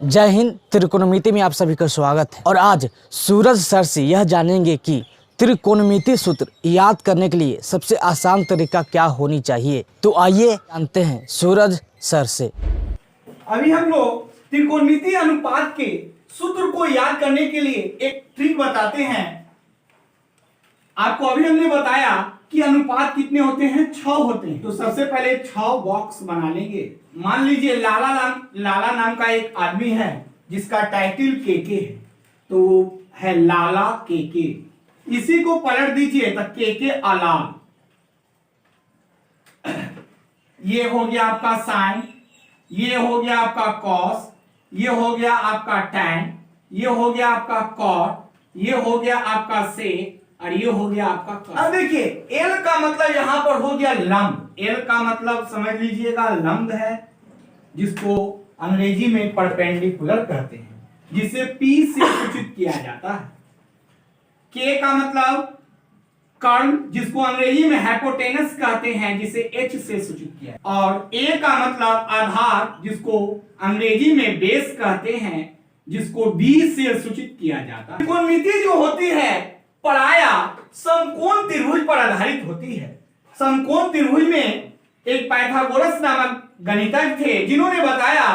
जय हिंद। त्रिकोणमिति में आप सभी का स्वागत है और आज सूरज सर से यह जानेंगे कि त्रिकोणमिति सूत्र याद करने के लिए सबसे आसान तरीका क्या होनी चाहिए। तो आइए जानते हैं सूरज सर से। अभी हम लोग त्रिकोणमिति अनुपात के सूत्र को याद करने के लिए एक ट्रिक बताते हैं आपको। अभी हमने बताया कि अनुपात कितने होते हैं, 6 होते हैं। तो सबसे पहले 6 बॉक्स बना लेंगे। मान लीजिए लाला नाम का एक आदमी है जिसका टाइटल केके है, तो है लाला केके। इसी को पलट दीजिए तो केके अलाल। ये हो गया आपका साइन, ये हो गया आपका कॉस, ये हो गया आपका टैन, ये हो गया आपका कॉट, ये हो गया आपका सेक और ये हो गया आपका कॉस। अब देखिए एल का मतलब यहां पर हो गया लंब। एल का मतलब समझ लीजिएगा लंब है, जिसको अंग्रेजी में परपेंडिकुलर कहते हैं, जिसे पी से सूचित किया जाता है। के का मतलब कर्ण, जिसको अंग्रेजी में हाइपोटेनस कहते हैं, जिसे एच से सूचित किया है। और ए का मतलब आधार, जिसको अंग्रेजी में बेस कहते हैं, जिसको बी से सूचित किया जाता है। त्रिकोणमिति जो होती है प्रायः समकोण त्रिभुज पर आधारित होती है। समकोण त्रिभुज में एक पाइथागोरस नामक गणितज्ञ थे जिन्होंने बताया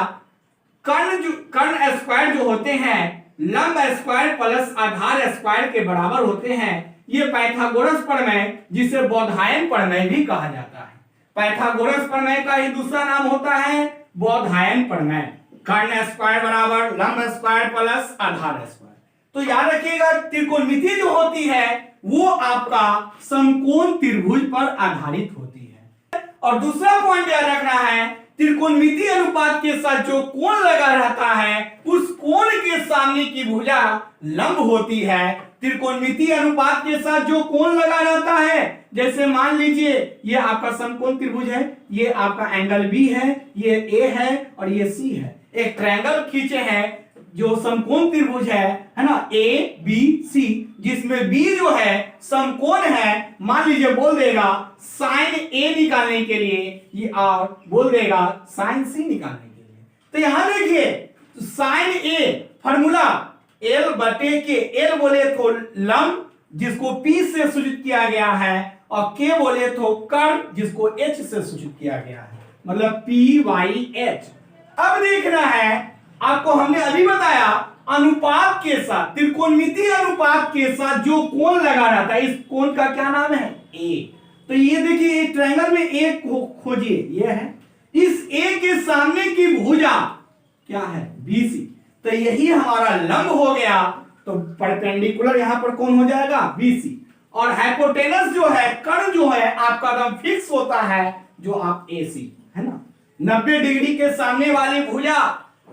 कर्ण स्क्वायर जो होते हैं लंब स्क्वायर प्लस आधार स्क्वायर के बराबर होते हैं। ये पाइथागोरस प्रमेय, जिसे बौधायन प्रमेय भी कहा जाता है। पाइथागोरस प्रमेय का ही दूसरा नाम होता है बौधायन प्रमेय। कर्ण स्क्वायर बराबर लंब स्क्वायर प्लस आधार स्क्वायर। तो याद रखिएगा त्रिकोणमिति जो होती है वो आपका समकोण त्रिभुज पर आधारित होती है। और दूसरा पॉइंट याद रखना है, त्रिकोणमिति अनुपात के साथ जो कोण लगा रहता है उस कोण के सामने की भुजा लंब होती है। त्रिकोणमिति अनुपात के साथ जो कोण लगा रहता है, जैसे मान लीजिए ये आपका समकोण त्रिभुज है, ये आपका एंगल बी है, ये ए है और ये सी है। एक ट्रायंगल खींचे हैं जो समकोण त्रिभुज है ना, ए बी सी, जिसमें बी जो है समकोण है। मान लीजिए बोल देगा साइन ए निकालने के लिए, ये और बोल देगा साइन सी निकालने के लिए। तो यहां देखिए साइन ए फॉर्मूला एल बटे के, एल बोले तो लंब जिसको पी से सूचित किया गया है, और के बोले तो कर्ण जिसको एच से सूचित किया गया है, मतलब पी वाई एच। अब देखना है आपको, हमने अभी बताया अनुपात के साथ, त्रिकोणमिति अनुपात के साथ जो कोण लगा रहता है, इस कोण का क्या नाम है, ए। तो ये देखिए एक ट्रायंगल में ए खोजिए, ये है। इस ए के सामने की भुजा क्या है, बीसी। तो यही हमारा लंब हो गया, तो परपेंडिकुलर यहां पर कौन हो जाएगा, बीसी। और हाइपोटेनस जो है, कर्ण जो है आपका एकदम फिक्स होता है, जो आप एसी है ना। 90 डिग्री के सामने वाली भुजा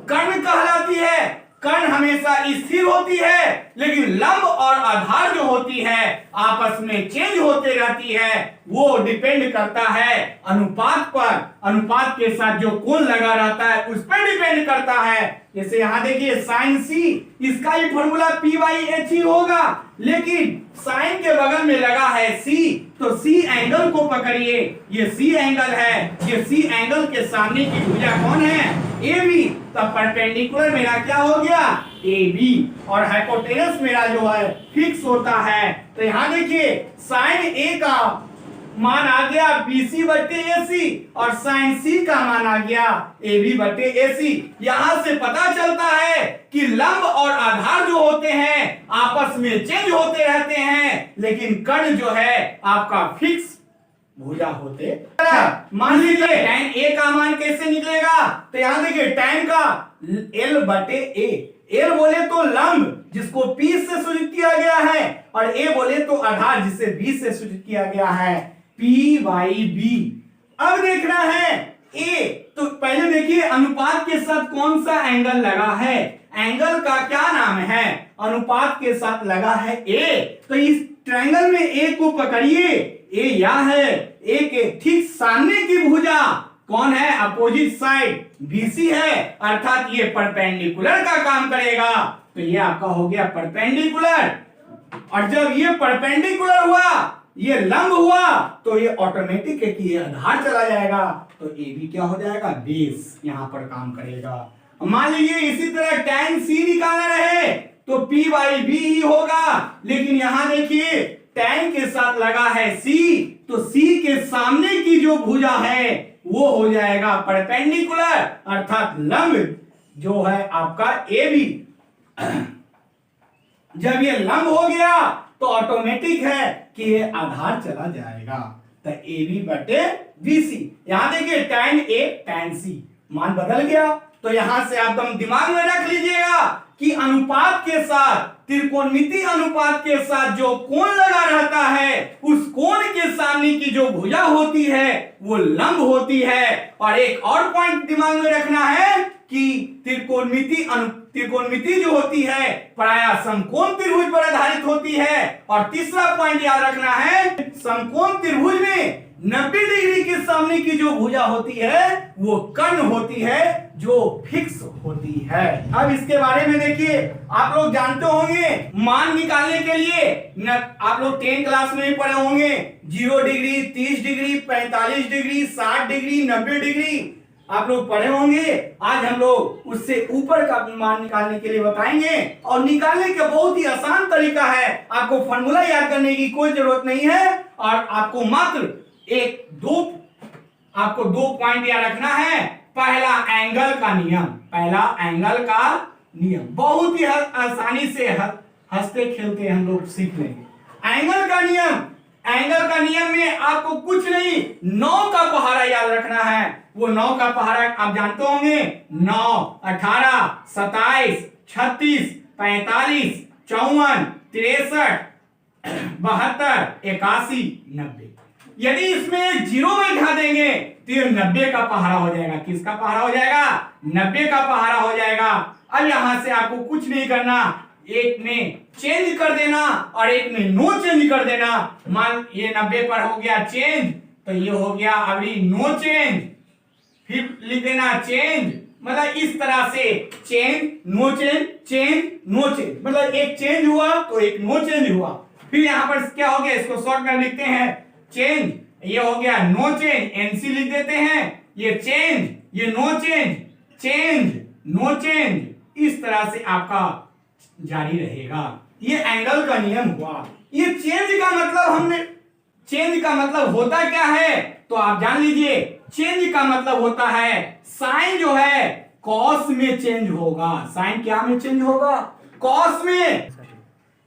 कर्ण कहलाती है। कर्ण हमेशा स्थिर होती है, लेकिन लंब और आधार जो होती है आपस में चेंज होते रहती है। वो डिपेंड करता है अनुपात पर, अनुपात के साथ जो कोण लगा रहता है उस पर डिपेंड करता है। जैसे यहां देखिए साइन सी, इसका ही फॉर्मूला पी वाई एच ही होगा, लेकिन साइन के बगल में लगा है सी, तो सी एंगल को पकड़िए, ये सी एंगल है। ये सी एंगल के सामने की भुजा कौन है, ए बी। तब परपेंडिकुलर मेरा क्या हो गया, ए बी। और हाइपोटेनस मेरा जो है फिक्स होता है। तो यहां देखिए साइन ए का मान आ गया बीसी बटे एसी, और साइन सी का मान आ गया ए बी बटे एसी। यहां से पता चलता है कि लंब और आधार जो होते हैं आपस में चेंज होते रहते हैं, लेकिन कर्ण जो है आपका फिक्स भुजा होते। मान लीजिए tan ए का मान कैसे निकलेगा, तो यहां देखिए tan का l बटे ए। एल बोले तो लंब जिसको P से सूचित किया गया है, और ए बोले तो आधार जिसे B से सूचित किया गया है, पी वाई बी। अब देखना है ए, तो पहले देखिए अनुपात के साथ कौन सा एंगल लगा है, एंगल का क्या नाम है, अनुपात के साथ लगा है ए। तो इस ट्रायंगल में ए को पकड़िए, ए या है, ए के ठीक सामने की भुजा कौन है, अपोजिट साइड बीसी है, अर्थात ये परपेंडिकुलर का काम करेगा। तो ये आपका हो गया परपेंडिकुलर। और जब ये परपेंडिकुलर हुआ, ये लंब हुआ, तो ये ऑटोमेटिक है कि ये आधार चला जाएगा, तो ए भी क्या हो जाएगा, बेस यहां पर काम करेगा। मान लीजिए इसी तरह tan c निकालना रहे तो p बाई बी ही होगा, लेकिन यहां देखिए tan के साथ लगा है c, तो c के सामने की जो भुजा है वो हो जाएगा परपेंडिकुलर, अर्थात लंब जो है आपका ए बी। जब ये लंब हो गया तो ऑटोमेटिक है कि ये आधार चला जाएगा, तो ए बी बटे बी सी। यहां देखिए tan ए tan सी मान बदल गया, तो यहां से आप दिमाग में रख लीजिएगा कि अनुपात के साथ, त्रिकोणमिति अनुपात के साथ जो कोण लगा रहता है उस कोण के सामने की जो भुजा होती है वो लंब होती है। और एक और पॉइंट दिमाग में रखना है कि त्रिकोणमिति जो होती है प्रायः समकोण त्रिभुज पर आधारित होती है। और तीसरा पॉइंट याद रखना है, समकोण त्रिभुज में 90 डिग्री के सामने की जो भुजा होती है वो कर्ण होती है जो फिक्स होती है। अब इसके बारे में देखिए, आप लोग जानते होंगे मान निकालने के लिए आप लोग 10 क्लास में भी पढ़े होंगे 0 degree, 30 degree, 45 degree, 60 degree, 90 degree आप लोग पढ़े होंगे। आज हम लोग उससे ऊपर का मान निकालने के लिए बताएंगे, और निकालने का बहुत ही आसान तरीका है। आपको फॉर्मूला याद करने की कोई जरूरत नहीं है, और आपको मात्र आपको दो पॉइंट याद रखना है। पहला एंगल का नियम, बहुत ही आसानी से हंसते खेलते हम लोग सीख लेंगे। एंगल का नियम में आपको कुछ नहीं 9 का पहाड़ा याद रखना है। वो 9 का पहाड़ा आप जानते होंगे, 9, 18, 27, 36, 45, 54, 63, 72, 81, 90। यदि इसमें 0 बैठा देंगे तो ये 90 का पहाड़ा हो जाएगा। किसका पहाड़ा हो जाएगा? 90 का पहाड़ा हो जाएगा। अब यहां से आपको कुछ नहीं करना, एक में चेंज कर देना और एक में नो चेंज कर देना। मान ये 90 पर हो गया चेंज, तो ये हो गया अभी नो चेंज, फिर लिख देना चेंज, मतलब इस तरह से change no change, change no change, मतलब एक चेंज हुआ तो एक नो चेंज हुआ। फिर यहां पर क्या हो गया, इसको शॉर्ट में लिखते हैं चेंज, ये हो गया नो चेंज, एनसी लिख देते हैं, ये चेंज, ये no change, change no change, इस तरह से आपका जारी रहेगा। ये एंगल का नियम हुआ। ये चेंज का मतलब होता क्या है, तो आप जान लीजिए। चेंज का मतलब होता है साइन जो है कॉस में चेंज होगा। साइन क्या में चेंज होगा? कॉस में।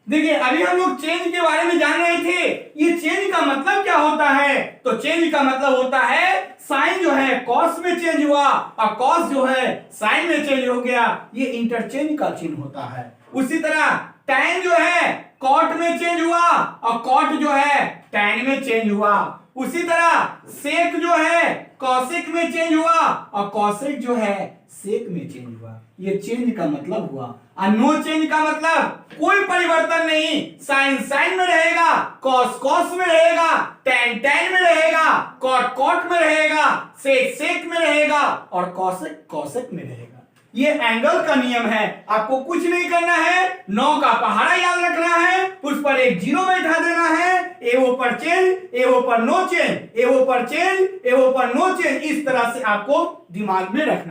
देखिए अभी हम लोग चेंज के बारे में जान रहे थे। ये चेंज का मतलब क्या होता है, तो चेंज का मतलब होता है साइन जो है कॉस में चेंज हुआ और कॉस जो है साइन में चेंज हो गया, ये इंटरचेंज का चिन्ह होता है। उसी तरह टैन जो है कॉट में चेंज हुआ और कॉट जो है टैन में चेंज हुआ। उसी तरह सेक जो है कॉसेक में चेंज हुआ और कॉसेक जो है सेक में चेंज हुआ। ये चेंज का मतलब हुआ। और नो चेंज का मतलब कोई परिवर्तन नहीं, साइन साइन में रहेगा, कॉस कॉस में रहेगा, टैन टैन में रहेगा, कॉट कॉट में रहेगा, सेक सेक में रहेगा और कॉसेक कॉसेक में रहेगा। ये एंगल का नियम है। आपको कुछ नहीं करना है, 9 का पहाड़ा याद रखना है, उस पर एक 0 बैठा देना है, एवो पर चेंज, एवो पर नो चेंज, एवो पर चेंज, एवो पर नो चेंज, इस तरह से आपको दिमाग में रखना।